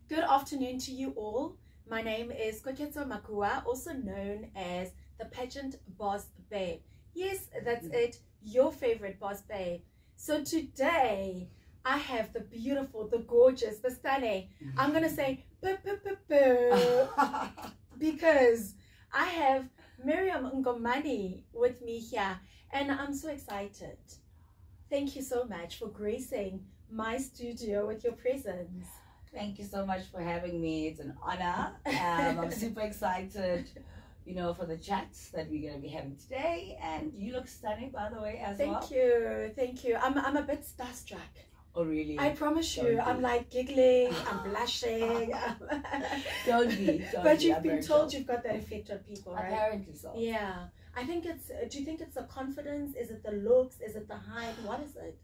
Good afternoon to you all. My name is Koketso Makua, also known as the Pageant Boss Babe. Yes, that's it, your favorite boss babe. So today, I have the beautiful, the gorgeous, the stunning, I'm going to say, because I have Mirriam Ngomani with me here, and I'm so excited. Thank you so much for gracing my studio with your presence. Thank you so much for having me. It's an honor. I'm super excited, for the chats that we're going to be having today. And you look stunning, by the way, as well. Thank you. I'm a bit starstruck. Oh, really? I promise you, I'm like giggling, I'm blushing. Don't be. But you've been told you've got that effect on people, right? Apparently so. Yeah. I think it's, do you think it's the confidence? Is it the looks? Is it the height? What is it?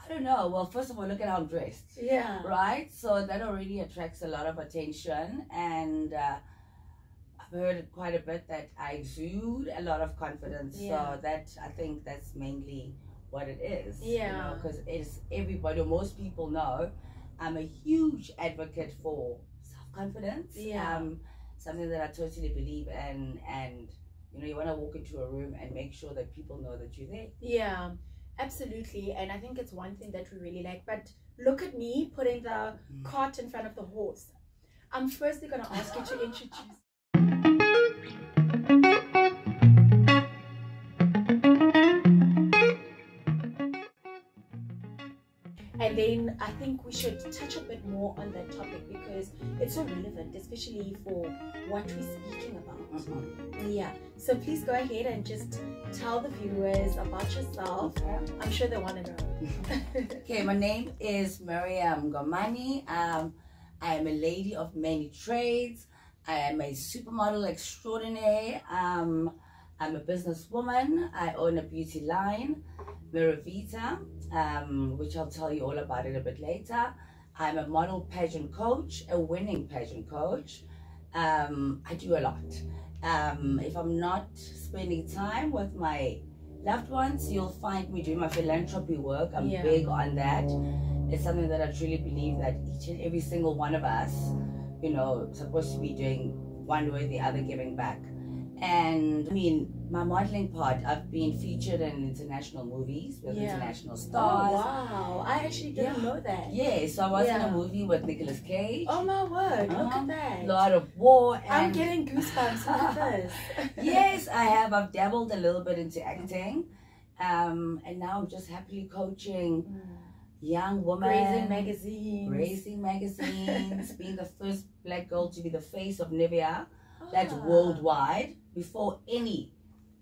I don't know. Well, first of all, look at how I'm dressed. Yeah. Right? So that already attracts a lot of attention. And I've heard quite a bit that I exude a lot of confidence. Yeah. So I think that's mainly what it is. Yeah. Because it's everybody, or most people know, I'm a huge advocate for self-confidence. Yeah. Something that I totally believe in. And, you want to walk into a room and make sure that people know that you're there. Yeah. Absolutely, and I think it's one thing that we really like. But look at me putting the cart in front of the horse. I'm firstly going to ask you to introduce. And then I think we should touch a bit more on that topic because it's so relevant, especially for what we're speaking about. Yeah. So please go ahead and just tell the viewers about yourself. I'm sure they want to know. Okay, my name is Mirriam Ngomani. I am a lady of many trades. I am a supermodel extraordinaire. I'm a businesswoman. I own a beauty line, Mirriam, which I'll tell you all about it a bit later. I'm a model pageant coach, a winning pageant coach. I do a lot. If I'm not spending time with my loved ones, you'll find me doing my philanthropy work. I'm big on that. It's something that I truly believe that each and every single one of us, supposed to be doing one way or the other, giving back. And I mean, my modeling part, I've been featured in international movies with international stars. Oh, wow. I actually didn't know that. Yeah, so I was in a movie with Nicolas Cage. Oh, my word. Look at that. Lord of War. And I'm getting goosebumps. Look at this. Yes, I have. I've dabbled a little bit into acting. And now I'm just happily coaching young women. Raising magazines. Being the first black girl to be the face of Nivea. That's worldwide, before any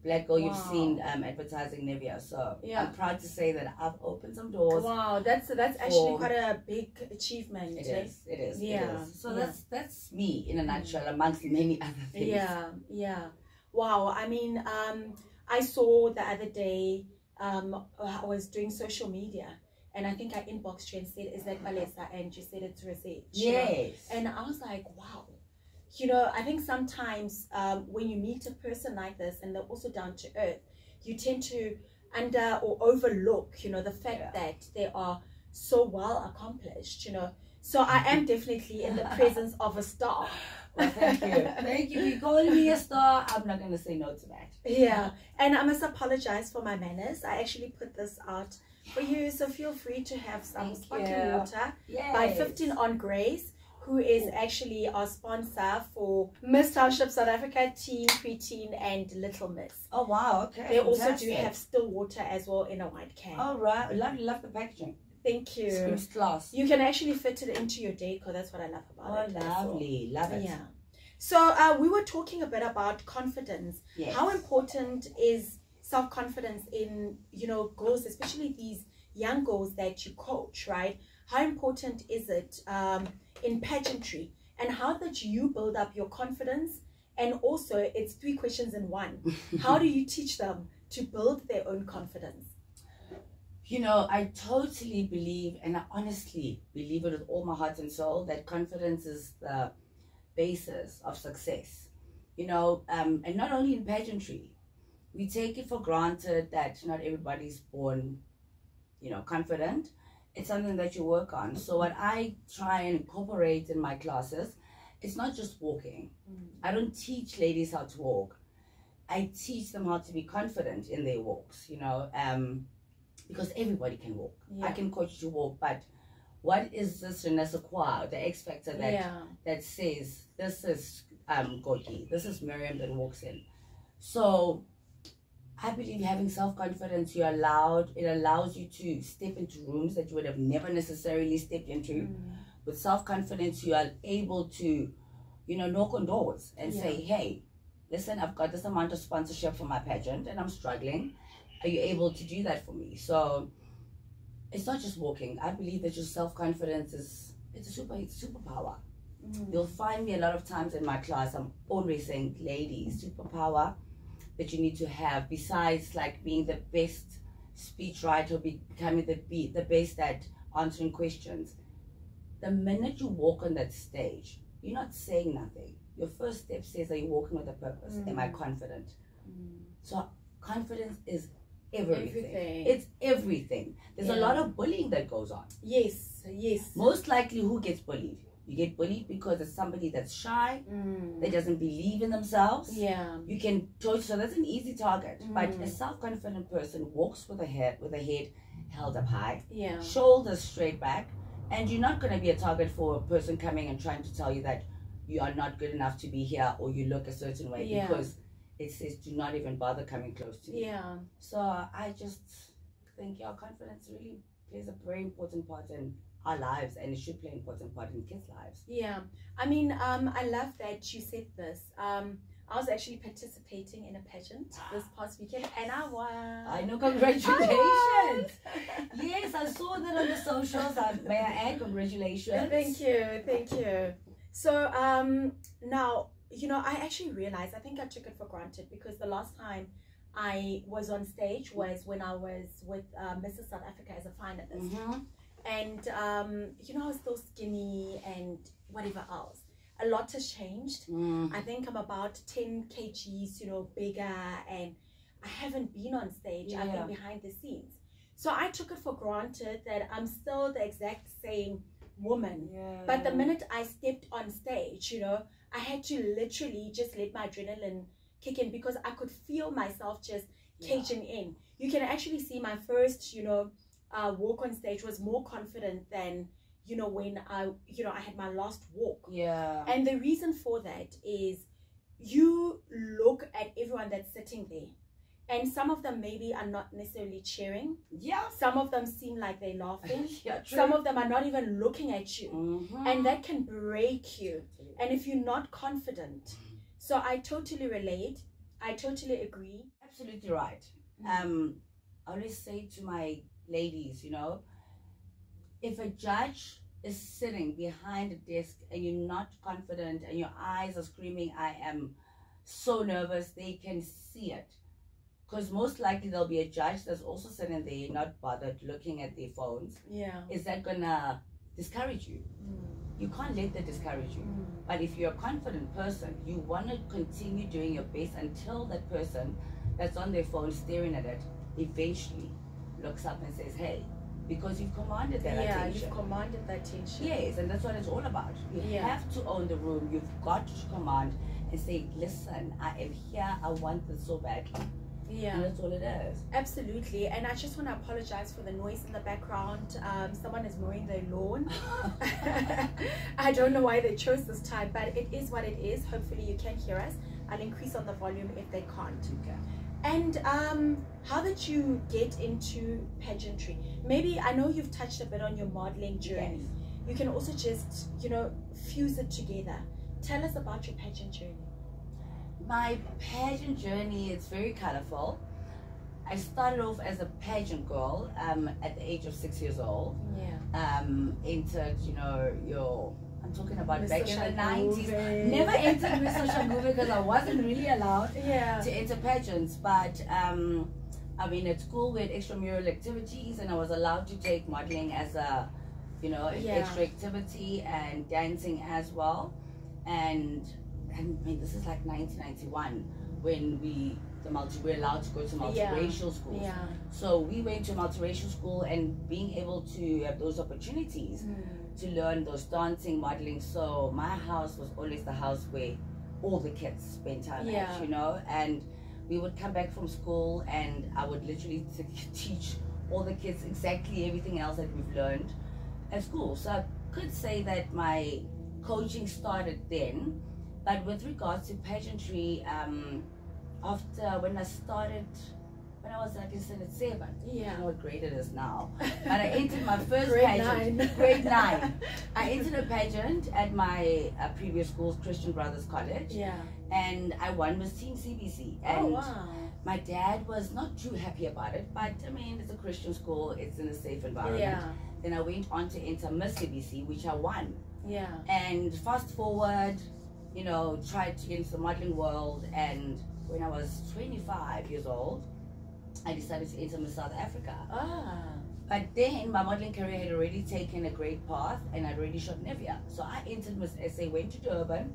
black girl you've seen advertising Nivea. So I'm proud to say that I've opened some doors. Wow, that's actually quite a big achievement. It is. Yeah. It is. So that's me in a nutshell, amongst many other things. Yeah. Wow. I mean, I saw the other day, I was doing social media. And I think I inboxed you and said, "Is that Valesa?" And you said it's research. Yes. And I was like, wow. I think sometimes when you meet a person like this and they're also down to earth, you tend to under or overlook, the fact that they are so well accomplished, So I am definitely in the presence of a star. Well, thank you. Thank you for calling me a star. I'm not going to say no to that. Yeah. And I must apologize for my manners. I actually put this out for you. So feel free to have some sparkling water by 15 on Grace, who is actually our sponsor for Miss Township South Africa, Teen, Preteen, and Little Miss. Oh, wow, okay. They also do have still water as well in a white can. All right. Love the packaging. Thank you. Screams class. You can actually fit it into your decor. That's what I love about it. Oh, lovely. Love it. Yeah. So we were talking a bit about confidence. Yes. How important is self-confidence in, girls, especially these young girls that you coach, right? How important is it in pageantry, and how did you build up your confidence? And also, it's 3 questions in one. How do you teach them to build their own confidence? I totally believe, and I honestly believe it with all my heart and soul, that confidence is the basis of success. And not only in pageantry, we take it for granted that not everybody's born, confident. it's something that you work on. So what I try and incorporate in my classes, it's not just walking. I don't teach ladies how to walk. I teach them how to be confident in their walks, you know, because everybody can walk. Yeah. I can coach you to walk, but what is this je ne sais quoi, the X factor that says, this is Goki, this is Mirriam that walks in. So I believe having self-confidence, it allows you to step into rooms that you would have never necessarily stepped into. With self-confidence, you are able to, you know, knock on doors and say, hey, listen, I've got this amount of sponsorship for my pageant and I'm struggling. Are you able to do that for me? So it's not just walking. I believe that your self-confidence it's a superpower. You'll find me a lot of times in my class, I'm always saying, ladies, superpower that you need to have, besides like being the best speech writer, becoming the best at answering questions. The minute you walk on that stage, you're not saying nothing. Your first step says, are you walking with a purpose? Am I confident? So confidence is everything. It's everything. There's a lot of bullying that goes on. Yes. Most likely, who gets bullied? You get bullied because it's somebody that's shy, that doesn't believe in themselves. You can touch, so that's an easy target. But a self-confident person walks with a head held up high, shoulders straight back, and you're not going to be a target for a person coming and trying to tell you that you are not good enough to be here or you look a certain way, because it says do not even bother coming close to me. So I just think confidence really plays a very important part in our lives, and it should play an important part in kids' lives. I mean, I love that you said this. I was actually participating in a pageant this past weekend and I won. I know, congratulations. Yes, I saw that on the socials. May I add, congratulations. Thank you. So now, you know, I actually realized, I think I took it for granted, because the last time I was on stage was when I was with Mrs. South Africa as a finalist. And, you know, I was still skinny and whatever else. A lot has changed. I think I'm about 10 kgs, you know, bigger, and I haven't been on stage. I've been behind the scenes. So I took it for granted that I'm still the exact same woman. But the minute I stepped on stage, you know, I had to literally just let my adrenaline kick in, because I could feel myself just caging in. You can actually see my first, you know, walk on stage was more confident than, you know, when I had my last walk. And the reason for that is you look at everyone that's sitting there, and some of them maybe are not necessarily cheering. Some of them seem like they're laughing. Some of them are not even looking at you. And that can break you. And if you're not confident. So I totally relate. I totally agree. Absolutely right. I always say to my ladies, you know, if a judge is sitting behind a desk and you're not confident and your eyes are screaming, I am so nervous, they can see it. Because most likely there'll be a judge that's also sitting there not bothered looking at their phones. Is that gonna discourage you? You can't let that discourage you. But if you're a confident person, you want to continue doing your best until that person that's on their phone staring at it eventually looks up and says, hey, because you've commanded that attention. You've commanded that attention. Yes, and that's what it's all about. You have to own the room. You've got to command and say, listen, I am here. I want this so badly. And that's all it is. Absolutely. And I just want to apologize for the noise in the background. Someone is mowing their lawn. I don't know why they chose this time, but it is what it is. Hopefully you can hear us. I'll increase on the volume if they can't. And how did you get into pageantry? Maybe, I know you've touched a bit on your modeling journey. You can also just, you know, fuse it together. Tell us about your pageant journey. My pageant journey is very colorful. I started off as a pageant girl at the age of 6 years old. Entered, you know, I'm talking about back in the 90s. Never entered Mr. Shanguve because I wasn't really allowed to enter pageants. But I mean, at school we had extramural activities, and I was allowed to take modeling as a, you know, extra activity, and dancing as well. And I mean, this is like 1991 when we we're allowed to go to multiracial schools. Yeah. So we went to a multiracial school, and being able to have those opportunities to learn those dancing, modeling. So my house was always the house where all the kids spent time at, you know, and we would come back from school and I would literally teach all the kids exactly everything else that we've learned at school. So I could say that my coaching started then, but with regards to pageantry, after when I was like in standard 7, I don't know what grade it is now, but I entered my first pageant, grade 9. I entered a pageant at my previous school, Christian Brothers College, and I won Miss Teen CBC. And my dad was not too happy about it, but I mean, it's a Christian school, it's in a safe environment. Then I went on to enter Miss CBC, which I won. And fast forward, you know, tried to get into the modeling world, and when I was 25 years old, I decided to enter Miss South Africa. But then my modeling career had already taken a great path, and I'd already shot Nivea. So I entered Miss SA, went to Durban,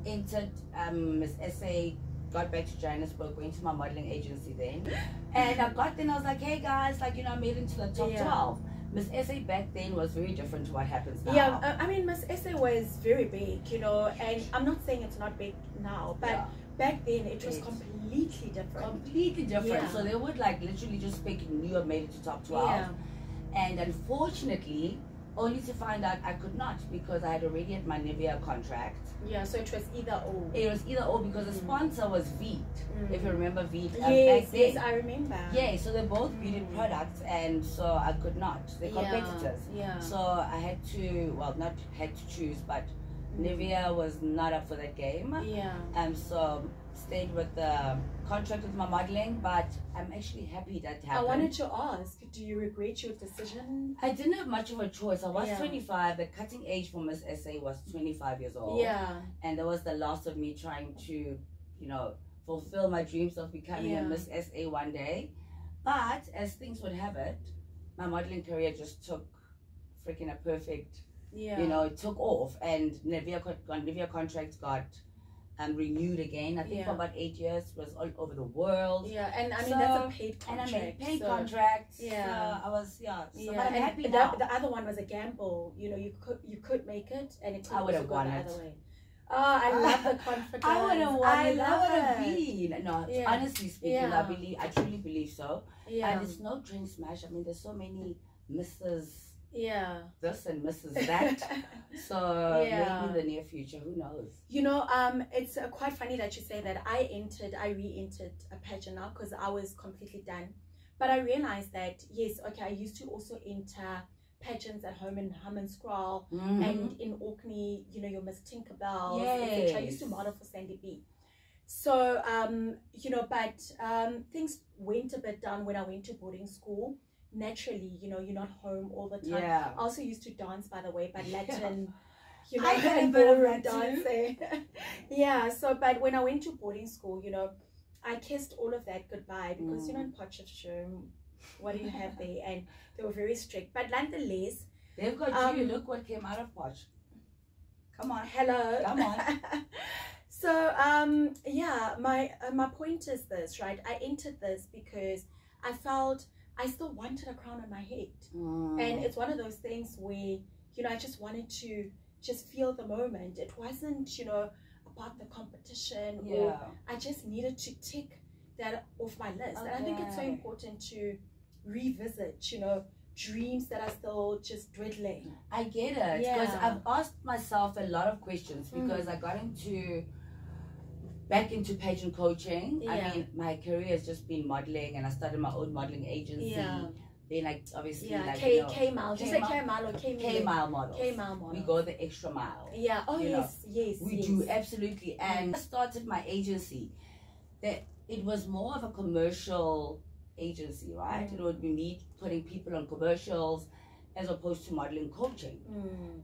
entered Miss SA, got back to Johannesburg, went to my modeling agency then. And I got there and I was like, hey guys, like, you know, I made it into the top 12. Miss SA back then was very different to what happens now. I mean, Miss SA was very big, you know, and I'm not saying it's not big now, but back then it was completely different. Completely different. So they would like literally just pick you and made it to top 12. And unfortunately, only to find out I could not, because I had already had my Nivea contract. So it was either or. It was either or, because the sponsor was Veet, if you remember Veet. Yes, I remember. Yeah, so they're both beauty products, and so I could not. They're competitors. So I had to, well, not had to choose, but Nivea was not up for that game. So stayed with the contract with my modeling, but I'm actually happy that happened. I wanted to ask, do you regret your decision? I didn't have much of a choice. I was 25. The cutting age for Miss SA was 25 years old. And that was the last of me trying to, you know, fulfill my dreams of becoming a Miss SA one day. But as things would have it, my modeling career just took freaking a perfect, you know, it took off, and Nivea contracts got renewed again. I think for about 8 years. It was all over the world. And I mean, that's a paid contract. And I made paid contracts. So I was so but I'm happy now. The other one was a gamble. You know, you could make it, and it could I would have won the it. other way. Oh, I love the confidence. I would have won. I it. love That would have it. been. No, honestly speaking, I truly believe so. And it's no train smash. I mean, there's so many Mrs. This and Mrs. that. So maybe in the near future, who knows? You know, it's quite funny that you say that. I re-entered a pageant now because I was completely done. But I realized that, yes, okay, I used to also enter pageants at home in Hammanskraal and in Orkney, you know, your Miss Tinkerbell, etc. I used to model for Sandy B. So, you know, but things went a bit down when I went to boarding school. Naturally, you know, you're not home all the time. I also used to dance, by the way, but Latin, you know, and ballroom dancing. So, but when I went to boarding school, you know, I kissed all of that goodbye because, you know, in Potchefstroom, what do you have there? And they were very strict. But nonetheless, they've got you. Look what came out of Potch. Come on. Hello. Come on. So, yeah, my point is this, right? I entered this because I felt I still wanted a crown on my head. And it's one of those things where, you know, I just wanted to just feel the moment. It wasn't, you know, about the competition. Or I just needed to tick that off my list. And I think it's so important to revisit, you know, dreams that are still just dwindling. I get it. Because I've asked myself a lot of questions because I got back into pageant coaching. I mean, my career has just been modeling, and I started my own modeling agency. Then I obviously K-Mile. Just say K-Mile or K-Mile models. K-Mile models. We go the extra mile. Oh, yes. We do, absolutely. And I started my agency. That it was more of a commercial agency, right? It would be me putting people on commercials as opposed to modeling coaching.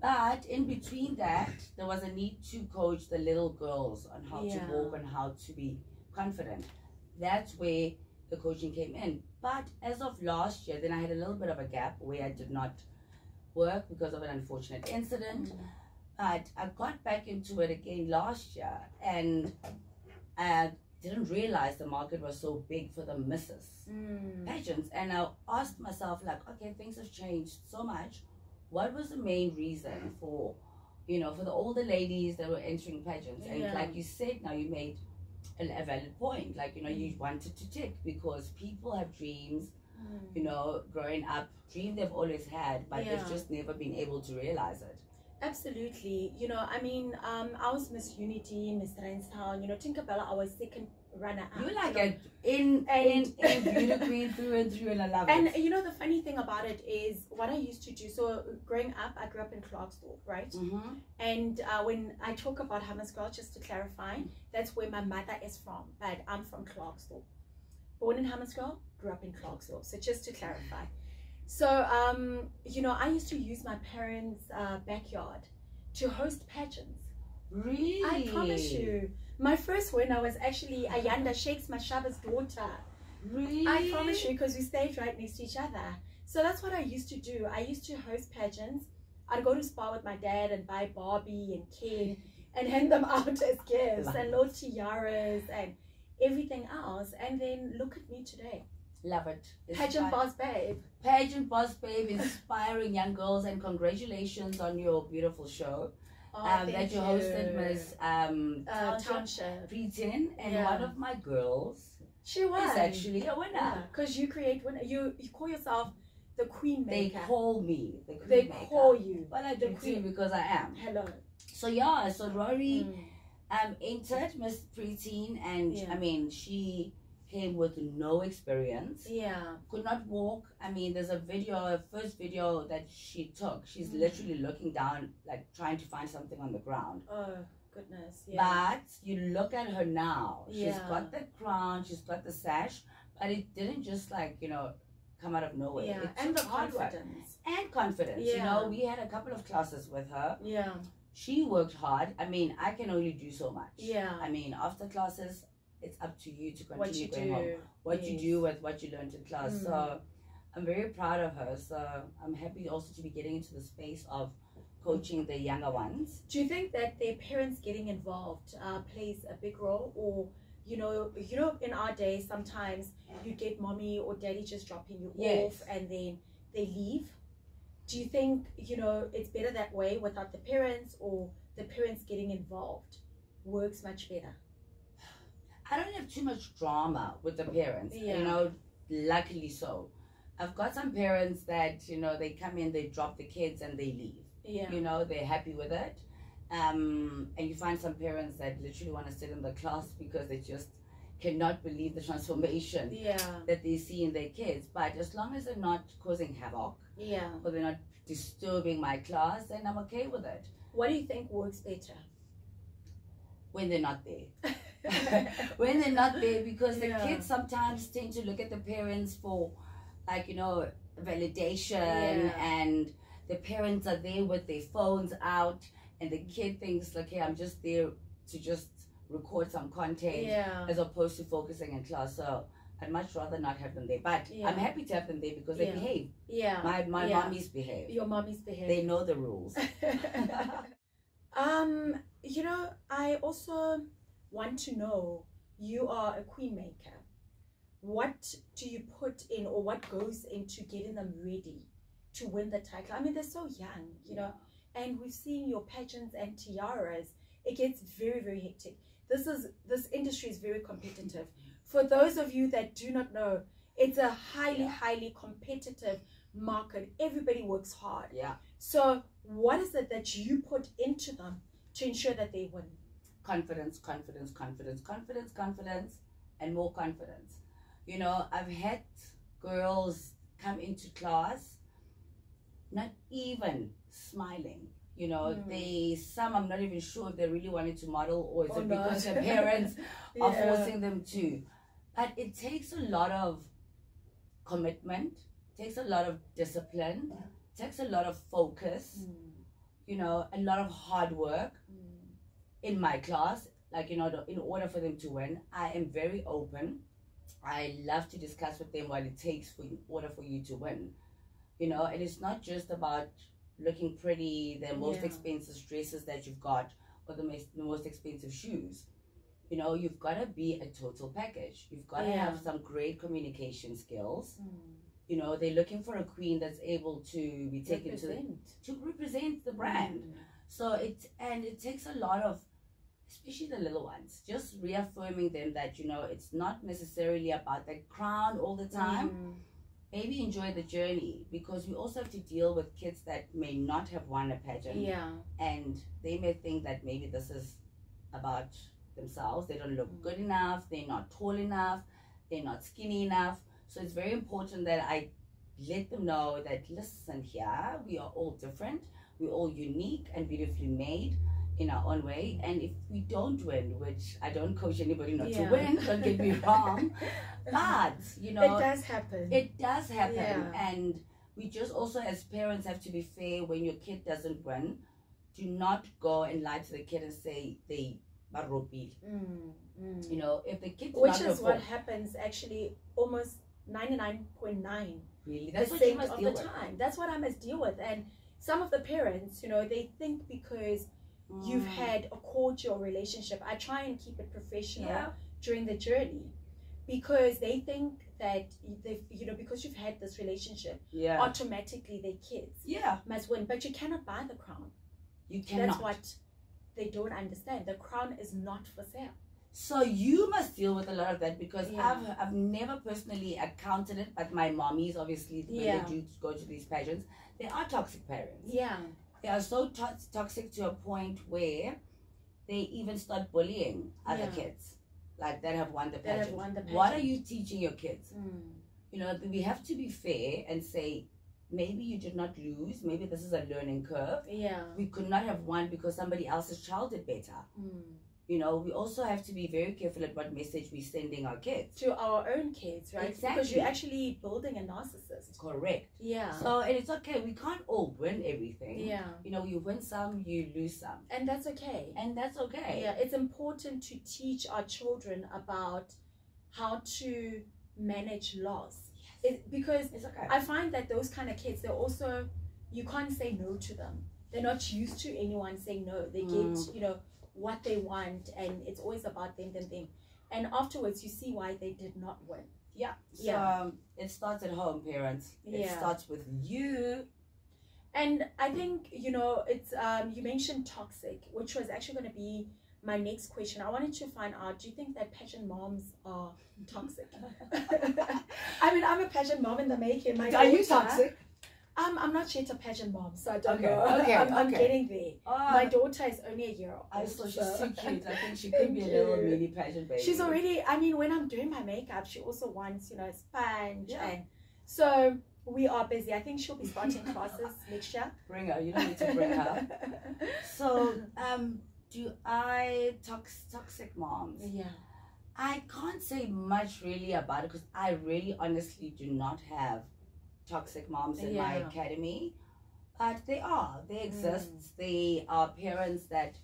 But in between that, there was a need to coach the little girls on how to walk and how to be confident. That's where the coaching came in. But as of last year, then I had a little bit of a gap where I did not work because of an unfortunate incident. But I got back into it again last year, and didn't realize the market was so big for the missus pageants. And I asked myself, like, okay, things have changed so much. What was the main reason for, for the older ladies that were entering pageants? And like you said, now you made a valid point. Like, you wanted to tick because people have dreams, growing up, dream they've always had, but they've just never been able to realize it. Absolutely. I mean, I was Miss Unity, Miss Randstown, Tinkerbella, I was second runner-up. You're like in beauty queen through and through, and I love it. And the funny thing about it is what I used to do. So growing up, I grew up in Clarksdorp, right? And when I talk about Hammarskraal, just to clarify, that's where my mother is from, but I'm from Clarksdorp. Born in Hammarskraal, grew up in Clarksdorp. So just to clarify. So, I used to use my parents' backyard to host pageants. Really? I promise you. My first winner was actually Ayanda Sheikh's Mashaba's daughter. Really? I promise you, because we stayed right next to each other. So that's what I used to do. I used to host pageants. I'd go to Spa with my dad and buy Barbie and Ken and hand them out as gifts and little tiaras and everything else. And then look at me today. Love it. Pageant boss babe. Pageant boss babe, inspiring young girls, and congratulations on your beautiful show. That you hosted Miss Township Preteen, and one of my girls, she was actually a winner. Because you create winner. You call yourself the queen maker. They call me the queen they maker. Call you. Well, I do too, because I am. Hello. So Rory entered Miss Preteen, and I mean, she came with no experience. Could not walk. I mean, there's a first video that she took. She's literally looking down, like trying to find something on the ground. Oh, goodness. But you look at her now. She's got the crown, she's got the sash, but it didn't just come out of nowhere. And the confidence. And confidence. We had a couple of classes with her. She worked hard. I mean, I can only do so much. I mean, after classes, it's up to you to continue going home. What you do with what you learned in class. So I'm very proud of her. So I'm happy also to be getting into the space of coaching the younger ones. Do you think that their parents getting involved plays a big role? Or, in our days, sometimes you get mommy or daddy just dropping you off and then they leave. Do you think, it's better that way without the parents, or the parents getting involved works much better? I don't have too much drama with the parents, luckily so. I've got some parents that, they come in, they drop the kids and they leave. They're happy with it. And you find some parents that literally want to sit in the class because they just cannot believe the transformation that they see in their kids. But as long as they're not causing havoc, or they're not disturbing my class, then I'm okay with it. What do you think works better? When they're not there. When they're not there, because the kids sometimes tend to look at the parents for validation, and the parents are there with their phones out, and the kid thinks like, hey, I'm just there to just record some content as opposed to focusing in class. So I'd much rather not have them there, but I'm happy to have them there because they behave. My mommies behave. Your mommies behave. They know the rules. I also want to know, you are a queen maker. What do you put in, or what goes into getting them ready to win the title? I mean, they're so young, and we've seen your pageants and tiaras. It gets very, very hectic. This industry is very competitive. For those of you that do not know, it's a highly competitive market. Everybody works hard. So what is it that you put into them to ensure that they win? Confidence, confidence, confidence, confidence, confidence, and more confidence. I've had girls come into class not even smiling. Some I'm not even sure if they really wanted to model, or is it because their parents are forcing them to. But it takes a lot of commitment, takes a lot of discipline, takes a lot of focus, a lot of hard work. In my class, in order for them to win, I am very open. I love to discuss with them what it takes in order for you to win. And it's not just about looking pretty, the most expensive dresses that you've got, or the most expensive shoes. You know, you've got to be a total package. You've got to have some great communication skills. You know, they're looking for a queen that's able to be taken to represent the brand. So it takes a lot of, especially the little ones, just reaffirming them that, you know, it's not necessarily about that crown all the time. Maybe enjoy the journey, because we also have to deal with kids that may not have won a pageant. And they may think that maybe this is about themselves. They don't look good enough, they're not tall enough, they're not skinny enough. So it's very important that I let them know that, listen, here we are all different, we're all unique and beautifully made in our own way. And if we don't win, which I don't coach anybody not to win, don't get me wrong, but you know, it does happen. And we just also as parents have to be fair. When your kid doesn't win, do not go and lie to the kid and say they are robbie. You know, if the kid's which is what happens actually almost 99.9 really, that's what of the time. That's what I must deal with. And some of the parents, you know, they think because you've had a cordial relationship, I try and keep it professional during the journey, because they think that they, you know, because you've had this relationship, automatically their kids must win. But you cannot buy the crown. You cannot. That's what they don't understand. The crown is not for sale. So you must deal with a lot of that, because I've never personally encountered it, but my mommies, obviously, when they do go to these pageants, they are toxic parents. They are so toxic to a point where they even start bullying other kids, like that have won the pageant. What are you teaching your kids? You know, we have to be fair and say, maybe you did not lose, maybe this is a learning curve. We could not have won because somebody else's child did better. You know, we also have to be very careful at what message we're sending our kids. To our own kids, right? Exactly. Because you're actually building a narcissist. Correct. So, and it's okay. We can't all win everything. You know, you win some, you lose some. And that's okay. It's important to teach our children about how to manage loss. Because it's okay. I find that those kind of kids, they're also, you can't say no to them. They're not used to anyone saying no. They get, you know, what they want, and it's always about them. And afterwards, you see why they did not win. So it starts at home, parents. It starts with you. And I think, you know, it's you mentioned toxic, which was actually going to be my next question. I wanted to find out, do you think that pageant moms are toxic? I mean, I'm a pageant mom in the making. Are you toxic? I'm not yet a pageant mom, so I don't know. I'm getting there. My daughter is only a year old. So she's too cute. I think she could be a little mini pageant baby. She's already, I mean, when I'm doing my makeup, she also wants, you know, a sponge. And so we are busy. I think she'll be starting classes next year. Bring her. You don't need to bring her. So, do I toxic moms? I can't say much really about it, because I really honestly do not have toxic moms in my academy, but they exist. They are parents that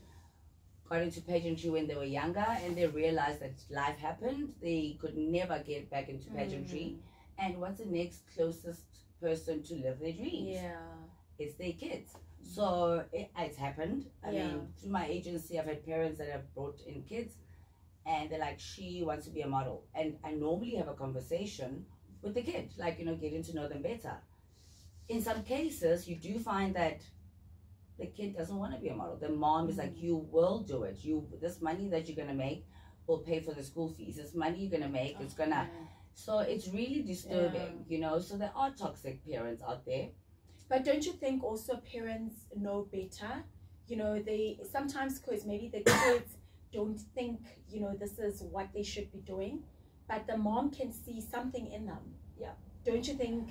got into pageantry when they were younger, and they realized that life happened, they could never get back into pageantry, and what's the next closest person to live their dreams? It's their kids. So it's happened. I mean, through my agency, I've had parents that have brought in kids, and they're like, she wants to be a model, and I normally have a conversation with the kid, like, you know, getting to know them better. In some cases, you do find that the kid doesn't want to be a model. The mom is like, you will do it. This money that you're gonna make will pay for the school fees. This money you're gonna make, it's gonna. So it's really disturbing, you know. So there are toxic parents out there. But don't you think also parents know better? You know, they sometimes, because maybe the kids don't think, you know, this is what they should be doing, but the mom can see something in them. Don't you think?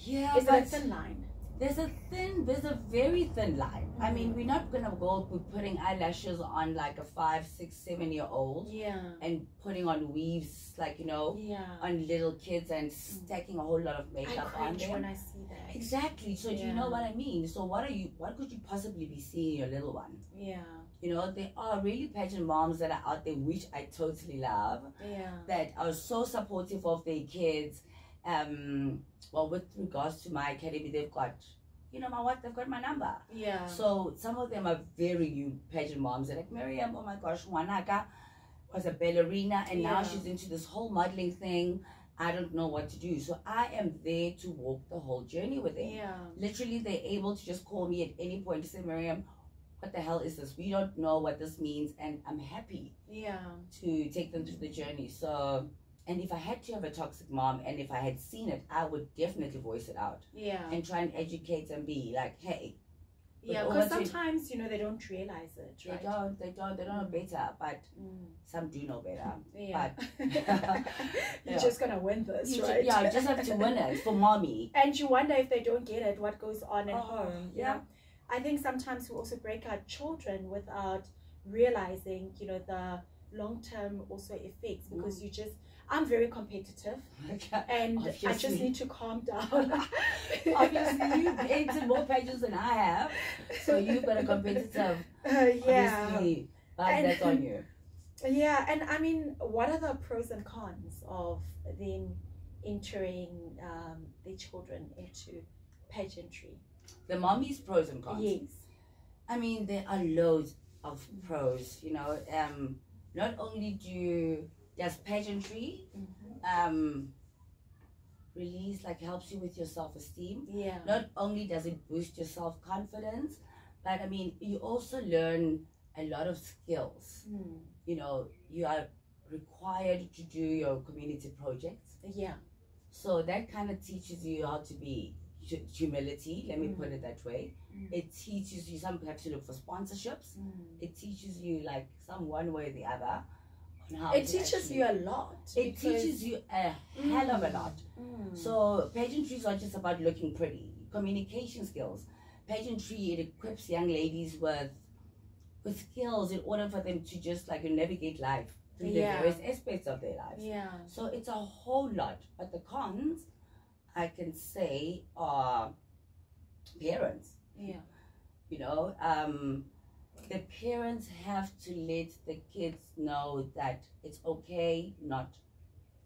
Is there a thin line? There's a very thin line. I mean, we're not gonna go putting eyelashes on like a 5, 6, 7-year-old and putting on weaves, like, you know, on little kids, and stacking a whole lot of makeup on them. When I see that. Exactly. So do you know what I mean? So what could you possibly be seeing in your little one? You know, there are really pageant moms that are out there, which I totally love, that are so supportive of their kids. Well, with regards to my academy, they've got, you know, they've got my number. So some of them are very new pageant moms. They're like, Mirriam, oh my gosh, Wanaka, was a ballerina, and now Yeah. she's into this whole modeling thing. I don't know what to do. So I am there to walk the whole journey with them. Yeah. Literally, they're able to just call me at any point to say, Mirriam, what the hell is this? We don't know what this means, and I'm happy to take them through the journey. So, and if I had to have a toxic mom, and if I had seen it, I would definitely voice it out. Yeah. And try and educate and be like, hey. Yeah, because sometimes, you know, they don't realize it, right? They don't know better, but some do know better. Yeah. But You're just going to win this, right? Yeah, you just have to win it for mommy. And you wonder if they don't get it, what goes on at home. Yeah. You know? I think sometimes we also break our children without realizing, you know, the long-term also effects, because I'm very competitive, and Obviously. I just need to calm down. Obviously, you've entered more pages than I have, so you've got a competitive. Obviously, but that's on you. Yeah, and I mean, what are the pros and cons of them entering their children into pageantry? The mommy's pros and cons. Yes. I mean, there are loads of pros. You know, not only does pageantry release, like, helps you with your self-esteem. Yeah. Not only does it boost your self-confidence, but I mean, you also learn a lot of skills. You know, you are required to do your community projects. Yeah. So that kind of teaches you how to be humility, let me put it that way. It teaches you, some have to look for sponsorships. It teaches you, like, some one way or the other on how it teaches you a lot. It teaches you a hell of a lot. So pageantry is not just about looking pretty. Communication skills. Pageantry, it equips young ladies with skills in order for them to just, like, navigate life through the various aspects of their lives. Yeah. So it's a whole lot. But the cons, I can say, are parents. Yeah. You know, the parents have to let the kids know that it's okay not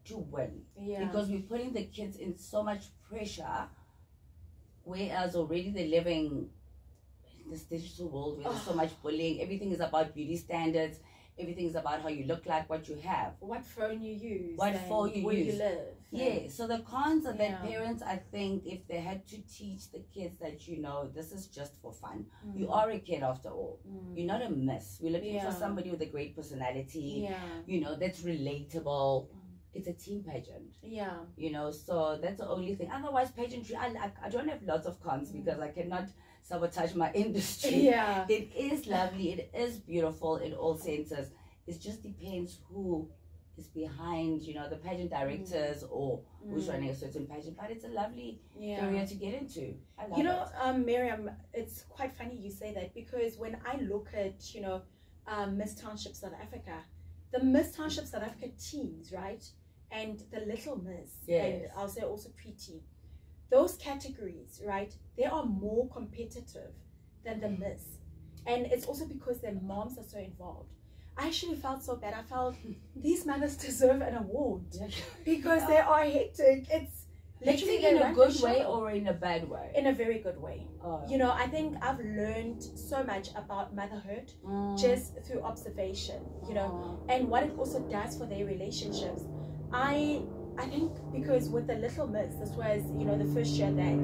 to win. Yeah. Because we're putting the kids in so much pressure, whereas already they're living in this digital world where there's so much bullying. Everything is about beauty standards. Everything is about how you look like, what you have. What phone you use. What phone you where use. you live. Yeah, so the cons are that parents, I think, if they had to teach the kids that, you know, this is just for fun. You are a kid after all. You're not a miss. We're looking for somebody with a great personality, you know, that's relatable. It's a team pageant. Yeah. You know, so that's the only thing. Otherwise, pageantry, I don't have lots of cons because I cannot sabotage my industry. Yeah. It is lovely. It is beautiful in all senses. It just depends who is behind, you know, the pageant directors or who's running a certain pageant. But it's a lovely career to get into. I love it. Mirriam, it's quite funny you say that, because when I look at, you know, Miss Township South Africa, the Miss Township South Africa teams, right? And the Little Miss, and I'll say also Pre-Teen, those categories, right? They are more competitive than the Miss. And it's also because their moms are so involved. I actually felt so bad. I felt these mothers deserve an award because they are hectic. It's literally in a good way or in a bad way? In a very good way. You know, I think I've learned so much about motherhood just through observation, you know, and what it also does for their relationships. I think because with the Little Miss, this was, you know, the first year that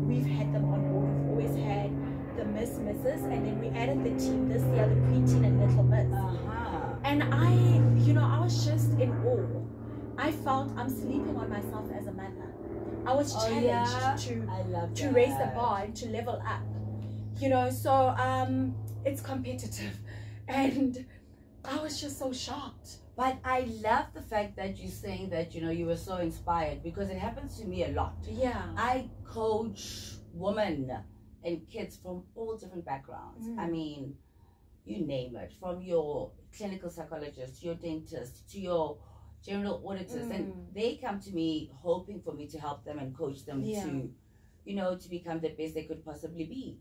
we've had them on board. We've always had the Misses, and then we added the team this year, the Pre-Teen and Little Miss. And I was just in awe. I felt I'm sleeping on myself as a mother. I was challenged to raise the bar and to level up. You know, so it's competitive, and I was just so shocked. But I love the fact that you're saying that, you know, you were so inspired, because it happens to me a lot. Yeah. I coach women and kids from all different backgrounds. I mean, you name it, from your clinical psychologist to your dentist to your general auditors, and they come to me hoping for me to help them and coach them to, you know, to become the best they could possibly be.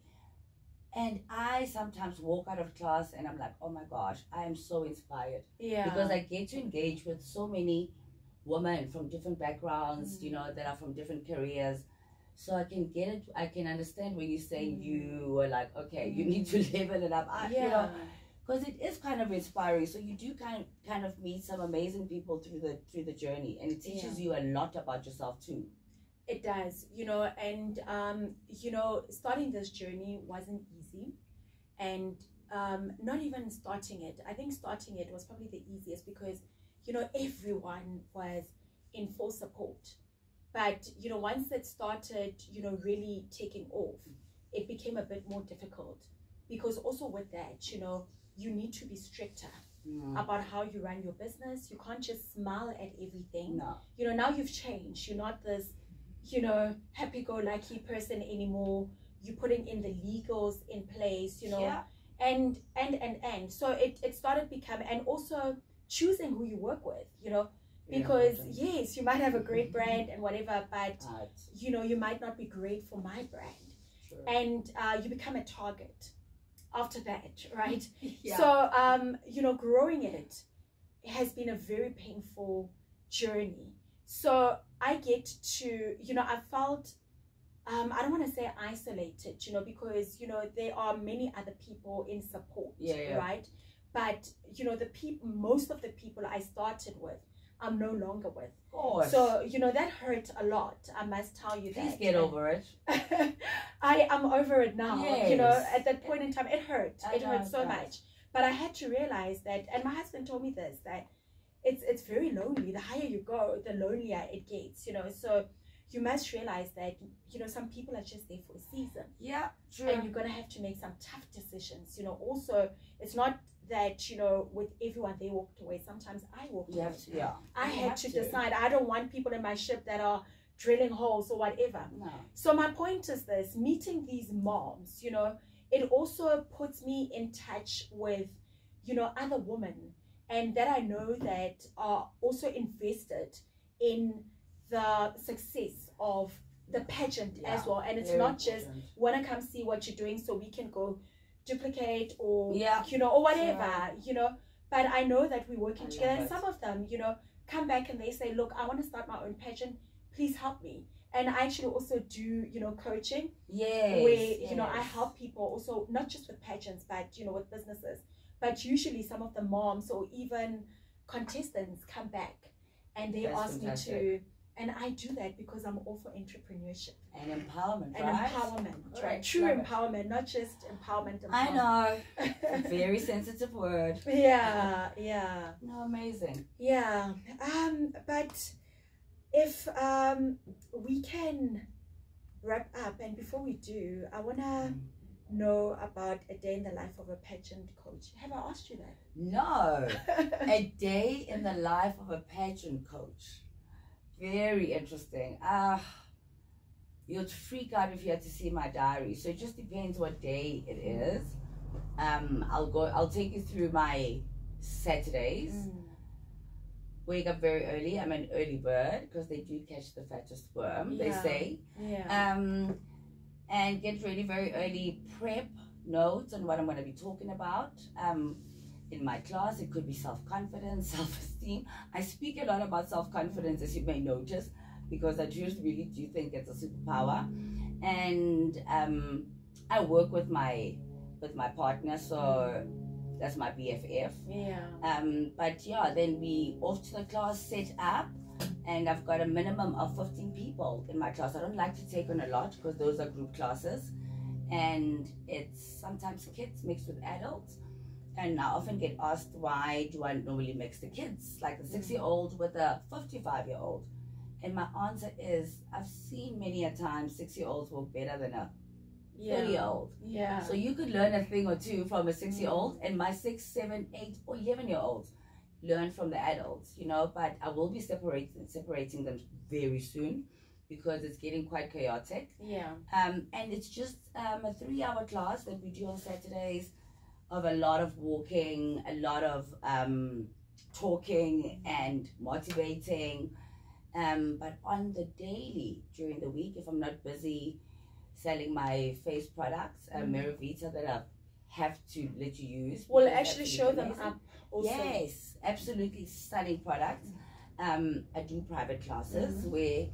And I sometimes walk out of class and I'm like, oh my gosh, I am so inspired. Yeah. Because I get to engage with so many women from different backgrounds, you know, that are from different careers. So I can get it, I can understand when you say you were like, okay, you need to level it up. You know, because it is kind of inspiring. So you do kind of meet some amazing people through the journey, and it teaches you a lot about yourself too. It does, you know, and you know, starting this journey wasn't easy, and not even starting it. I think starting it was probably the easiest because, you know, everyone was in full support. But, you know, once it started, you know, really taking off, it became a bit more difficult because also with that, you know, you need to be stricter about how you run your business. You can't just smile at everything. No. You know, now you've changed. You're not this, you know, happy-go-lucky person anymore. You're putting in the legals in place, you know, and so it started becoming, and also choosing who you work with, you know, because yes, you might have a great brand and whatever, but you know, you might not be great for my brand, and you become a target after that, right? So you know, growing it has been a very painful journey. So I get to, you know, I felt I don't want to say isolated, you know, because, you know, there are many other people in support, right? But, you know, most of the people I started with, I'm no longer with. Of course. So, you know, that hurt a lot. I must tell you that. Please get over it. I am over it now. You know, at that point in time, it hurt. It hurt so much. But I had to realize that, and my husband told me this, that it's very lonely. The higher you go, the lonelier it gets, you know. So you must realize that, you know, some people are just there for a season. Yeah, true. And you're going to have to make some tough decisions. You know, also, it's not that, you know, with everyone they walked away. Sometimes I walked away. I had to decide. I don't want people in my ship that are drilling holes or whatever. No. So my point is this, meeting these moms, you know, it also puts me in touch with, you know, other women, and that I know that are also invested in the success of the pageant as well. And it's not just want to come see what you're doing so we can go duplicate or you know, or whatever, you know, but I know that we're working together. And some of them, you know, come back and they say, look, I want to start my own pageant, please help me. And I actually also do, you know, coaching where you know, I help people also, not just with pageants, but, you know, with businesses. But usually some of the moms or even contestants come back and they ask me to, and I do that because I'm all for entrepreneurship and empowerment, and empowerment, right? True empowerment, not just empowerment. I know, it's a very sensitive word. No, amazing. But if we can wrap up, and before we do, I wanna know about a day in the life of a pageant coach. Have I asked you that? No. A day in the life of a pageant coach. Very interesting. You'd freak out if you had to see my diary. So it just depends what day it is. I'll take you through my Saturdays. Wake up very early. I'm an early bird because they do catch the fattest worm, they say. And get ready very early, prep notes on what I'm going to be talking about. In my class, it could be self-confidence, self-esteem. I speak a lot about self-confidence, as you may notice, because I just really do think it's a superpower. And I work with my partner, so that's my BFF. But yeah, then we off to the class, set up, and I've got a minimum of 15 people in my class. I don't like to take on a lot because those are group classes, and it's sometimes kids mixed with adults. And I often get asked, why do I normally mix the kids, like a 6-year-old with a 55-year-old? And my answer is, I've seen many a time 6-year-olds work better than a 30-year-old. So you could learn a thing or two from a 6-year-old, and my 6, 7, 8, or 11-year-olds learn from the adults, you know. But I will be separating them very soon because it's getting quite chaotic. And it's just a 3-hour class that we do on Saturdays, of a lot of walking, a lot of talking and motivating. But on the daily, during the week, if I'm not busy selling my face products, Mirriam that I have to let you use. We'll actually show them up also. Yes, absolutely stunning products. I do private classes where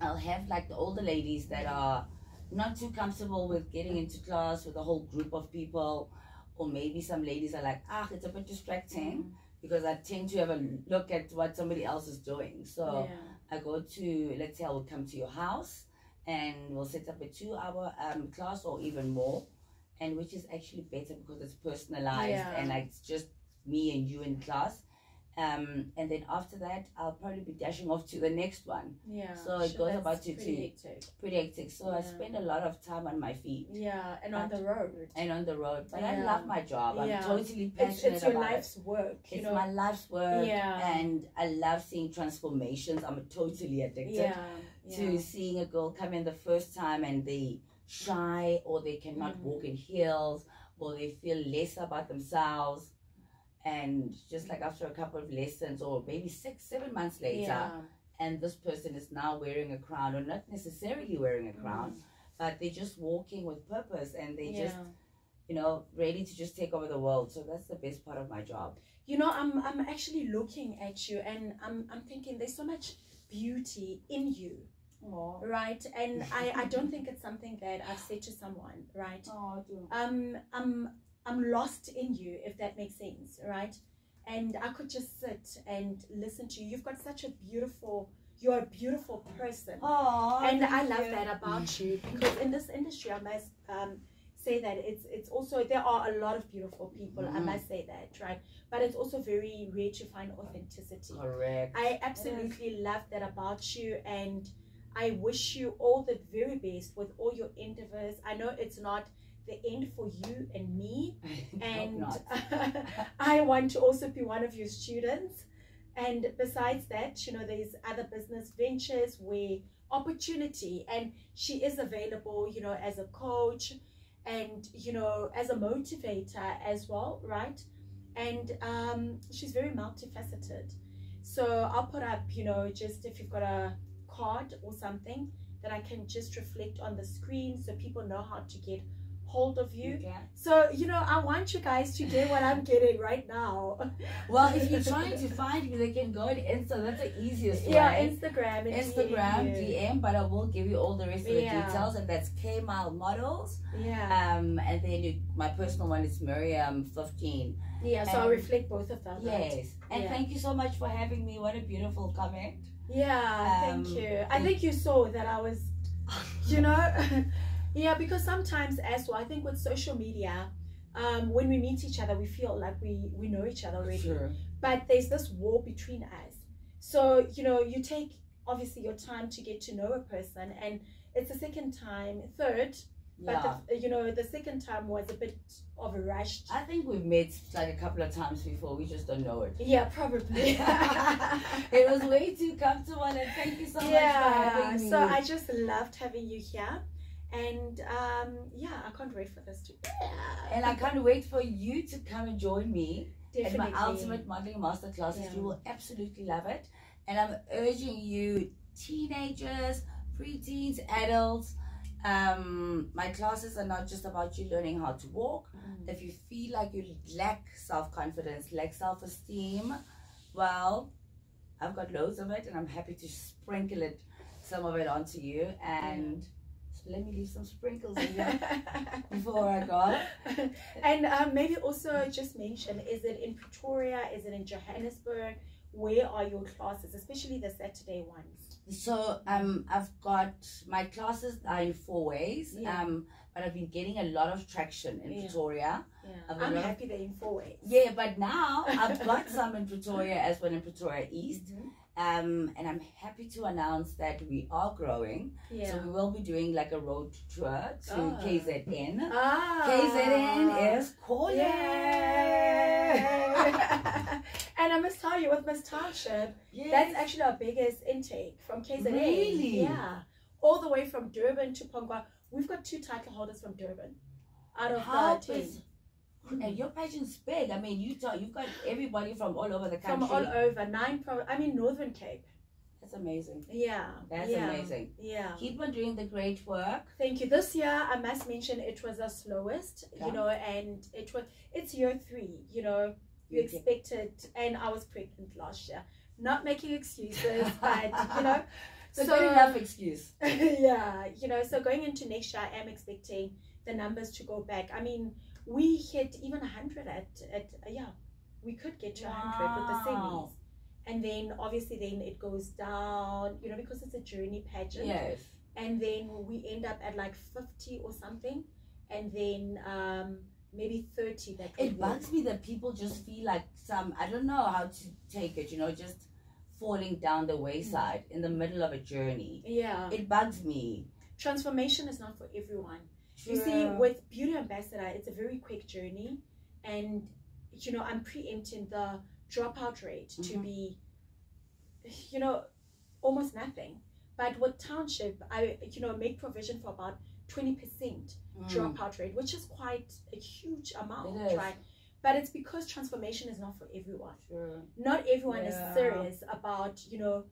I'll have like the older ladies that are not too comfortable with getting into class with a whole group of people, or maybe some ladies are like, it's a bit distracting, because I tend to have a look at what somebody else is doing. So I go to, let's say I will come to your house and we'll set up a 2-hour class or even more, and which is actually better because it's personalized and like it's just me and you in class. And then after that, I'll probably be dashing off to the next one. So it goes about to pretty hectic. So I spend a lot of time on my feet. And on the road. But I love my job. I'm totally passionate it's your about life's work. It's my life's work. And I love seeing transformations. I'm totally addicted to seeing a girl come in the first time and they shy, or they cannot walk in heels, or they feel less about themselves. And just like after a couple of lessons, or maybe 6-7 months later, and this person is now wearing a crown, or not necessarily wearing a crown, but they're just walking with purpose, and they just, you know, ready to just take over the world. So that's the best part of my job. You know, I'm actually looking at you, and I'm thinking there's so much beauty in you. Aww. Right? And I don't think it's something that I've said to someone, right? I'm lost in you, if that makes sense, right? And I could just sit and listen to you. You've got such a beautiful, you're a beautiful person. And I love that about you, because in this industry, I must say that it's also, there are a lot of beautiful people, I must say that, right? But it's also very rare to find authenticity. Correct. I absolutely love that about you, and I wish you all the very best with all your endeavors. I know it's not the end for you and me, and I want to also be one of your students. And besides that, you know, there's other business ventures where opportunity, and she is available, you know, as a coach and, you know, as a motivator as well, right? And she's very multifaceted. So I'll put up, you know, just if you've got a card or something that I can just reflect on the screen so people know how to get hold of you. So, you know, I want you guys to get what I'm getting right now. Well, if you're trying to find me, they can go to Insta. That's the easiest way. Instagram DM, but I will give you all the rest of the details, and that's K-Mile Models. And then my personal one is Mirriam 15. So I'll reflect both of them. And thank you so much for having me. What a beautiful comment. Thank you. I think you saw that I was, you know, because sometimes as well, I think with social media, when we meet each other, we feel like we know each other already. But there's this wall between us. So, you know, you take obviously your time to get to know a person, and it's the second time, third, but you know, the second time was a bit of a rush. I think we've met like a couple of times before, we just don't know it. Probably. It was way too comfortable, and thank you so much for having me. So I just loved having you here. And I can't wait for this to and I can't wait for you to come and join me Definitely. at my Ultimate Modeling Masterclasses. You will absolutely love it, and I'm urging you, teenagers, preteens, adults, my classes are not just about you learning how to walk. If you feel like you lack self-confidence, lack self-esteem, well, I've got loads of it, and I'm happy to sprinkle some of it onto you. And let me leave some sprinkles in here before I go. And maybe also just mention, is it in Pretoria? Is it in Johannesburg? Where are your classes, especially the Saturday ones? So I've got my classes are in 4 ways, but I've been getting a lot of traction in Pretoria. I'm happy they're in 4 ways. But now I've got some in Pretoria as well, in Pretoria East. And I'm happy to announce that we are growing. So we will be doing like a road tour to KZN. KZN is calling. And I must tell you, with Miss Township, that's actually our biggest intake from KZN. Really? All the way from Durban to Pongwa. We've got 2 title holders from Durban out of the 10. And your pageant's big. I mean, you've got everybody from all over the country. From all over, Northern Cape. That's amazing. That's amazing. Keep on doing the great work. Thank you. This year, I must mention, it was the slowest, you know, and it's year 3, you know, you expected, and I was pregnant last year. Not making excuses, but, you know. So good enough excuse. You know, so going into next year, I am expecting the numbers to go back. I mean, We hit even 100 at yeah, we could get to 100 with the semis. And then obviously then it goes down, you know, because it's a journey pageant. Yes. And then we end up at like 50 or something. And then maybe 30 that it bugs me that people just feel like I don't know how to take it, you know, just falling down the wayside in the middle of a journey. Yeah. It bugs me. Transformation is not for everyone. Sure. You see, with Beauty Ambassador, it's a very quick journey. And, you know, I'm preempting the dropout rate to be, you know, almost nothing. But with Township, I, you know, make provision for about 20% dropout rate, which is quite a huge amount, right? But it's because transformation is not for everyone. Sure. Not everyone is serious about, you know,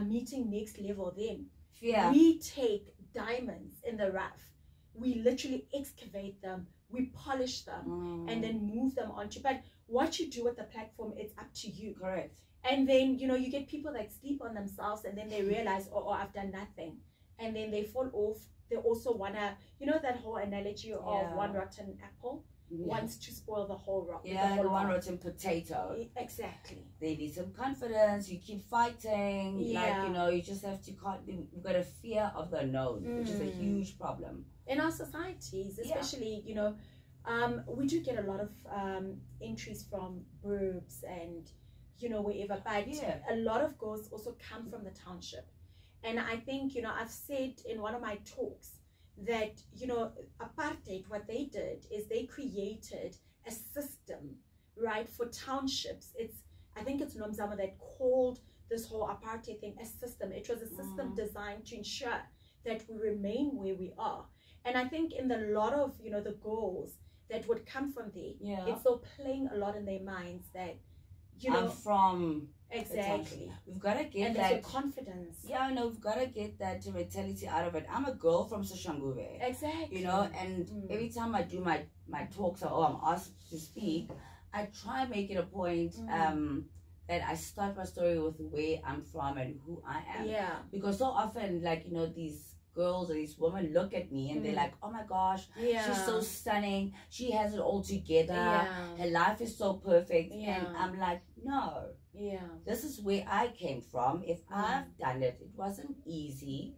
meeting next level then. Yeah. We take diamonds in the rough. We literally excavate them, we polish them, and then move them onto. But what you do with the platform, it's up to you. Correct. And then, you know, you get people that sleep on themselves and then they realize, oh, I've done nothing. And then they fall off. They also want to, you know, that whole analogy of one rotten apple wants to spoil the whole rock. Yeah, the one rotten potato. Exactly. They need some confidence. You keep fighting. Like, you know, you just have to, you've got a fear of the unknown, which is a huge problem. In our societies, especially, you know, we do get a lot of entries from burbs and, you know, wherever, but a lot of girls also come from the township. And I think, you know, I've said in one of my talks that, you know, apartheid, what they did is they created a system, right, for townships. I think it's Nomzamo that called this whole apartheid thing a system. It was a system designed to ensure that we remain where we are. And I think in the lot of, you know, the goals that would come from there, it's still playing a lot in their minds that, you know, I'm from exactly. We've got to get and that confidence. Yeah, no, we've got to get that mentality out of it. I'm a girl from Soshanguve. Exactly. You know, and every time I do my talks or I'm asked to speak, I try and make it a point that I start my story with where I'm from and who I am. Yeah. Because so often, like, you know, these girls or these women look at me and they're like, oh my gosh, she's so stunning, she has it all together, her life is so perfect, and I'm like, no, this is where I came from. If I've done it, it wasn't easy,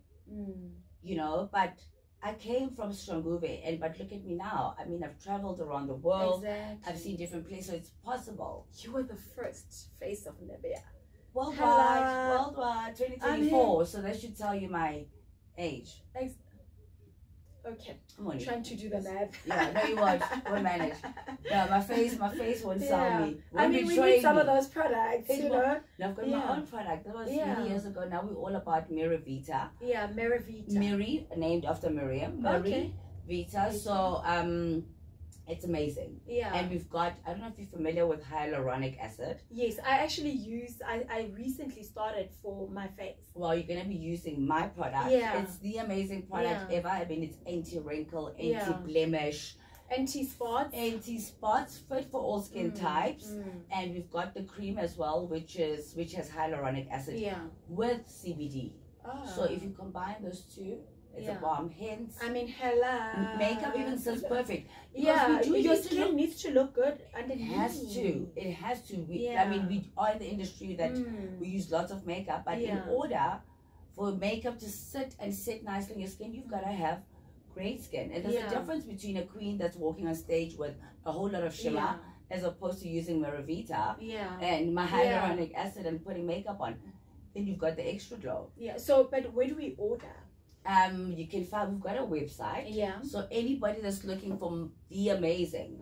you know, but I came from Soshanguve, but look at me now. I mean, I've traveled around the world, I've seen different places, so it's possible. You were the first face of Namibia. Worldwide, 2024, so that should tell you my age. Okay. Come on, trying to do the math. Yeah, no, you won't. Won't manage. No, my face won't sell me. I mean, we need some of those products, you know. No, I've got my own product. That was many years ago. Now we're all about Mirriam. Yeah, Mirriam. Mirri, named after Mirriam. Mirri Vita. So, it's amazing. Yeah. And we've got, I don't know if you're familiar with hyaluronic acid. Yes, I actually I recently started for my face. Well, you're going to be using my product. Yeah. It's the amazing product ever. I mean, it's anti-wrinkle, anti-blemish, anti-spots, fit for all skin types. And we've got the cream as well, which has hyaluronic acid with CBD. So if you combine those two, it's a bomb. Hence, I mean, hello. Makeup even sits perfect. Because your skin needs to look good underneath. It has to. It has to. I mean, we are in the industry that we use lots of makeup, but in order for makeup to sit and sit nicely on your skin, you've got to have great skin. And there's a difference between a queen that's walking on stage with a whole lot of shimmer as opposed to using Mirriam and my hyaluronic acid and putting makeup on. Then you've got the extra glow. Yeah. So, but where do we order? You can find, we've got a website. Yeah. So anybody that's looking for the amazing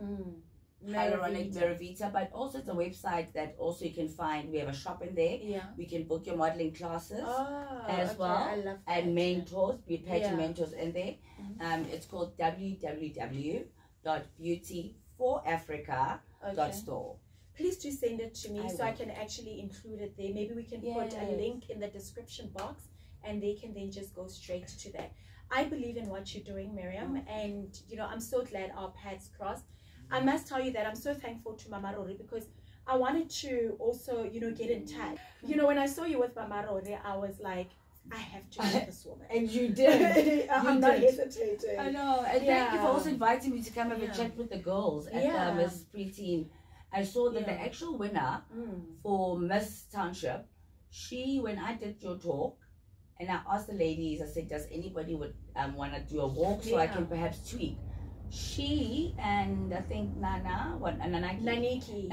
hyaluronic Mirriam, but also it's a website that also you can find. We have a shop in there. Yeah. We can book your modeling classes as well. I love that. And mentors, pageant mentors in there. It's called www.beautyforafrica.store. Please do send it to me so I can actually include it there. Maybe we can put a link in the description box and they can then just go straight to that. I believe in what you're doing, Mirriam, and you know, I'm so glad our paths crossed. I must tell you that I'm so thankful to Mama Rory because I wanted to also, you know, get in touch. You know, when I saw you with Mama Rory, I was like, I have to get this woman. And you did. I'm not hesitating. I know. And thank you for also inviting me to come have a chat with the girls at Miss Preteen. I saw that the actual winner for Miss Township, when I did your talk, and I asked the ladies, I said, does anybody would want to do a walk so I can perhaps tweak? She and I think Naniki,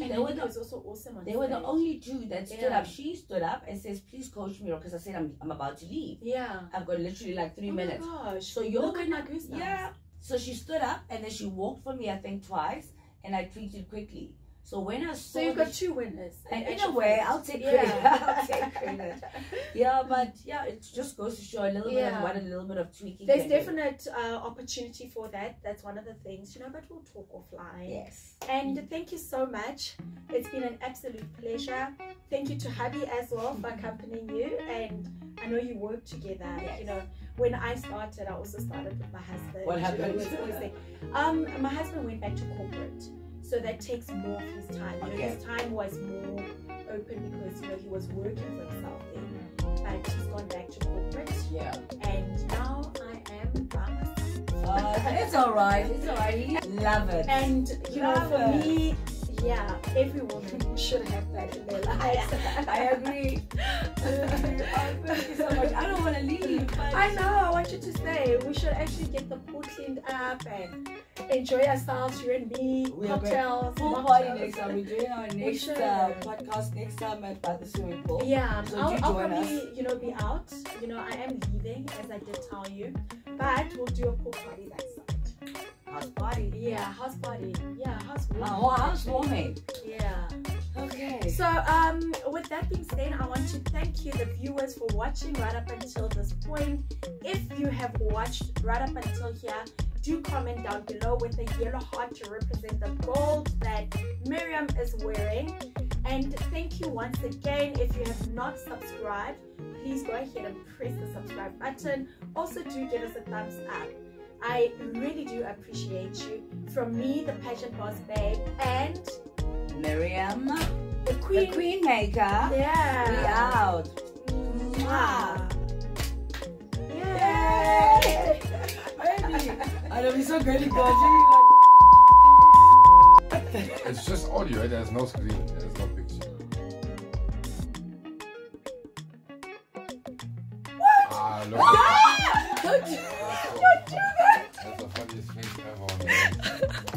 they were was also awesome. They were the only two that stood up. She stood up and says, "Please coach me," because I said I'm about to leave. Yeah, I've got literally like 3 minutes. Oh my gosh! So you're my goosebumps. Yeah. So she stood up and then she walked for me, I think twice, and I tweeted quickly. So when I saw, so you got 2 winners. And in a way, I'll take credit. I'll take credit. Yeah, but yeah, it just goes to show a little bit of what a little bit of tweaking. There's definite opportunity for that. That's one of the things, but we'll talk offline. Yes. And thank you so much. It's been an absolute pleasure. Thank you to hubby as well for accompanying you. And I know you work together. Yes. When I started, I also started with my husband. What happened? My husband went back to corporate. So that takes more of his time. His time was more open because he was working for himself then. But he's gone back to corporate. Yeah. And now I am by myself. It's alright. It's alright. Love it. And for me, every woman should have that in their lives. I agree. Thank you so much. I don't want to leave. But I know. I want you to stay. We should actually get the pool cleaned up and enjoy ourselves, you and me, cocktails, full party next time. We're doing our next podcast next time by the swimming pool. Yeah, so I'll probably, be out. I am leaving, as I did tell you, but we'll do a pool party that side. House party. Yeah, house party. Yeah, house warming. House warming. Yeah. Okay. So, with that being said, I want to thank you, the viewers, for watching right up until this point. If you have watched right up until here, do comment down below with a yellow heart to represent the gold that Mirriam is wearing. And thank you once again. If you have not subscribed, please go ahead and press the subscribe button. Also, do give us a thumbs up. I really do appreciate you. From me, the pageant boss babe, and Mirriam, the queen maker. Yeah. We out. Mwah. Yay! Baby, I'll be so good. It's just audio. There's no screen. There's no picture. What? Look. Don't do that. That's the funniest face ever on the